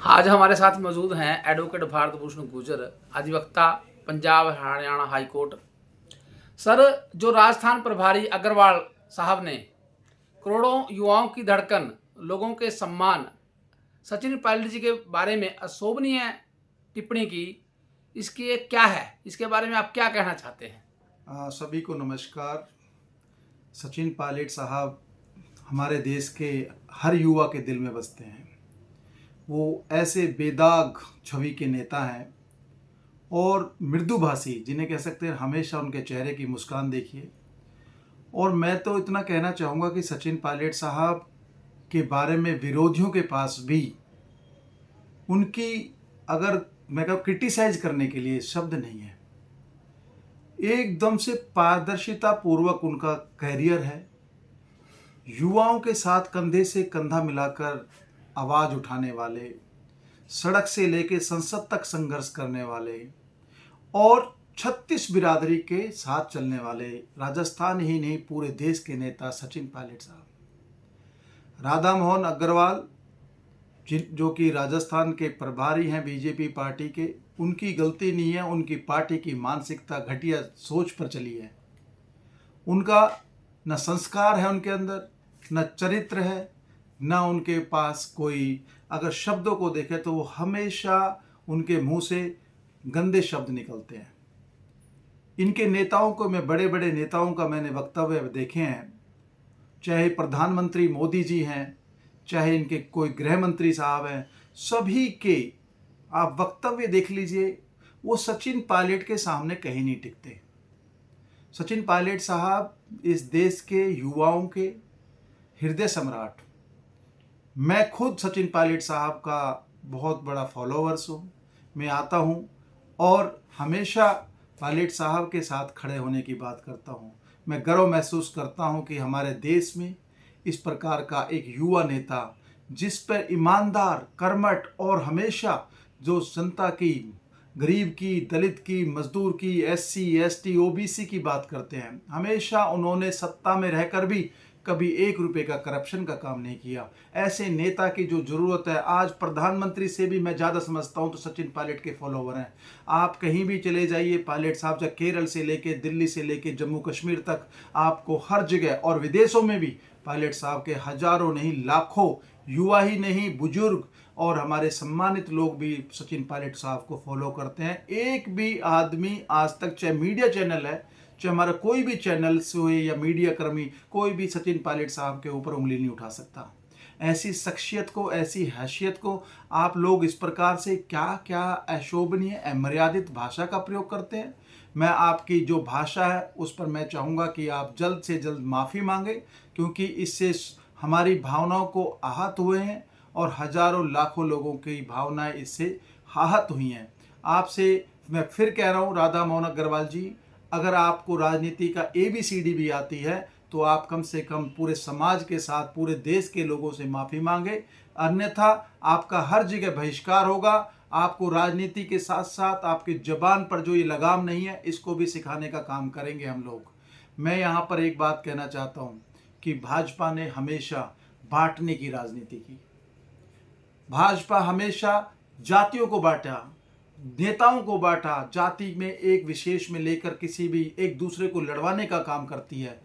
आज हमारे साथ मौजूद हैं एडवोकेट भारत भूषण गुर्जर, अधिवक्ता, Punjab Haryana high court. Sir, जो राजस्थान प्रभारी अग्रवाल साहब ने करोड़ों युवाओं की धड़कन, लोगों के सम्मान, सचिन पायलट जी के बारे में अशोभनीय टिप्पणी की, इसकी क्या है, इसके बारे में आप क्या कहना चाहते हैं? सभी को नमस्कार। सचिन पायलट साहब हमारे देश के हर युवा के दिल में बसते हैं। वो ऐसे बेदाग छवि के नेता हैं और मृदुभाषी, जिन्हें कह सकते हैं हमेशा उनके चेहरे की मुस्कान देखिए। और मैं तो इतना कहना चाहूँगा कि सचिन पायलट साहब के बारे में विरोधियों के पास भी उनकी, अगर मैं कहूँ, क्रिटिसाइज करने के लिए शब्द नहीं है। एकदम से पारदर्शिता पूर्वक उनका कैरियर है। युवाओं के साथ कंधे से कंधा मिलाकर आवाज़ उठाने वाले, सड़क से लेकर संसद तक संघर्ष करने वाले और 36 बिरादरी के साथ चलने वाले राजस्थान ही नहीं पूरे देश के नेता सचिन पायलट साहब। राधा मोहन अग्रवाल जो कि राजस्थान के प्रभारी हैं बीजेपी पार्टी के, उनकी गलती नहीं है, उनकी पार्टी की मानसिकता घटिया सोच पर चली है। उनका न संस्कार है उनके अंदर, न चरित्र है, न उनके पास कोई, अगर शब्दों को देखें तो वो हमेशा उनके मुंह से गंदे शब्द निकलते हैं। इनके नेताओं को, मैं बड़े बड़े नेताओं का मैंने वक्तव्य देखे हैं, चाहे प्रधानमंत्री मोदी जी हैं, चाहे इनके कोई गृह मंत्री साहब हैं, सभी के आप वक्तव्य देख लीजिए, वो सचिन पायलट के सामने कहीं नहीं टिकते। सचिन पायलट साहब इस देश के युवाओं के हृदय सम्राट। मैं खुद सचिन पायलट साहब का बहुत बड़ा फॉलोअर्स हूँ। मैं आता हूँ और हमेशा पायलट साहब के साथ खड़े होने की बात करता हूँ। मैं गर्व महसूस करता हूँ कि हमारे देश में इस प्रकार का एक युवा नेता, जिस पर ईमानदार, कर्मठ और हमेशा जो जनता की, गरीब की, दलित की, मजदूर की, SC ST OBC की बात करते हैं, हमेशा उन्होंने सत्ता में रहकर भी कभी 1 रुपये का करप्शन का काम नहीं किया। ऐसे नेता की जो ज़रूरत है, आज प्रधानमंत्री से भी मैं ज़्यादा समझता हूँ तो सचिन पायलट के फॉलोवर हैं। आप कहीं भी चले जाइए, पायलट साहब से केरल से लेके दिल्ली से लेके जम्मू कश्मीर तक, आपको हर जगह और विदेशों में भी पायलट साहब के हजारों नहीं लाखों युवा ही नहीं, बुजुर्ग और हमारे सम्मानित लोग भी सचिन पायलट साहब को फॉलो करते हैं। एक भी आदमी आज तक, चाहे मीडिया चैनल है, चाहे हमारा कोई भी चैनल से हुए या मीडिया कर्मी, कोई भी सचिन पायलट साहब के ऊपर उंगली नहीं उठा सकता। ऐसी शख्सियत को, ऐसी हैसियत को आप लोग इस प्रकार से क्या क्या अशोभनीय, अमर्यादित भाषा का प्रयोग करते हैं। मैं आपकी जो भाषा है उस पर मैं चाहूँगा कि आप जल्द से जल्द माफ़ी मांगें, क्योंकि इससे हमारी भावनाओं को आहत हुए हैं और हजारों लाखों लोगों की भावनाएं इससे आहत हुई हैं। आपसे मैं फिर कह रहा हूँ, राधा मोहन अग्रवाल जी, अगर आपको राजनीति का ABCD भी आती है तो आप कम से कम पूरे समाज के साथ, पूरे देश के लोगों से माफ़ी मांगे, अन्यथा आपका हर जगह बहिष्कार होगा। आपको राजनीति के साथ साथ आपकी ज़बान पर जो ये लगाम नहीं है, इसको भी सिखाने का काम करेंगे हम लोग। मैं यहाँ पर एक बात कहना चाहता हूँ कि भाजपा ने हमेशा बांटने की राजनीति की। भाजपा हमेशा जातियों को बांटा, नेताओं को बांटा, जाति में एक विशेष में लेकर किसी भी एक दूसरे को लड़वाने का काम करती है।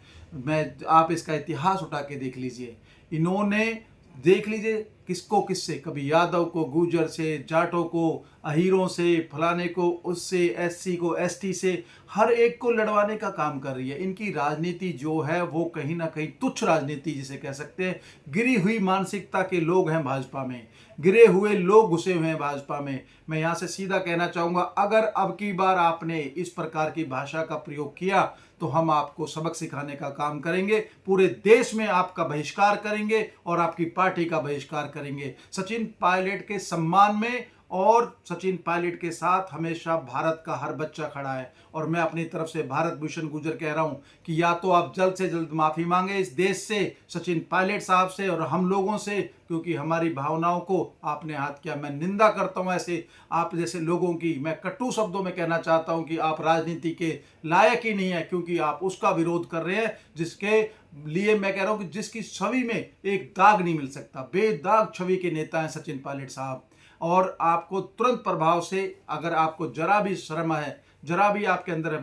आप इसका इतिहास उठा के देख लीजिए। इन्होंने, देख लीजिए, किसको किससे, कभी यादव को गुर्जर से, जाटों को अहीरों से, फलाने को उससे, SC को ST से, हर एक को लड़वाने का काम कर रही है। इनकी राजनीति जो है वो कहीं ना कहीं तुच्छ राजनीति जिसे कह सकते हैं। गिरी हुई मानसिकता के लोग हैं भाजपा में, गिरे हुए लोग घुसे हुए हैं भाजपा में। मैं यहाँ से सीधा कहना चाहूँगा, अगर अब की बार आपने इस प्रकार की भाषा का प्रयोग किया तो हम आपको सबक सिखाने का काम करेंगे। पूरे देश में आपका बहिष्कार करेंगे और आपकी पार्टी का बहिष्कार करेंगे। सचिन पायलट के सम्मान में और सचिन पायलट के साथ हमेशा भारत का हर बच्चा खड़ा है। और मैं अपनी तरफ से भारत भूषण गुर्जर कह रहा हूं कि या तो आप जल्द से जल्द माफ़ी मांगे इस देश से, सचिन पायलट साहब से और हम लोगों से, क्योंकि हमारी भावनाओं को आपने हाथ किया। मैं निंदा करता हूं ऐसे आप जैसे लोगों की। मैं कटु शब्दों में कहना चाहता हूं कि आप राजनीति के लायक ही नहीं है, क्योंकि आप उसका विरोध कर रहे हैं जिसके लिए मैं कह रहा हूं कि जिसकी छवि में एक दाग नहीं मिल सकता, बेदाग छवि के नेता हैं सचिन पायलट साहब। और आपको तुरंत प्रभाव से, अगर आपको जरा भी शर्म है, जरा भी आपके अंदर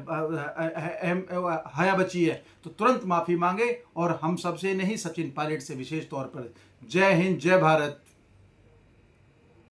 हया बची है, तो तुरंत माफ़ी मांगे। और हम सबसे नहीं, सचिन पायलट से विशेष तौर पर जय हिंद, जय भारत।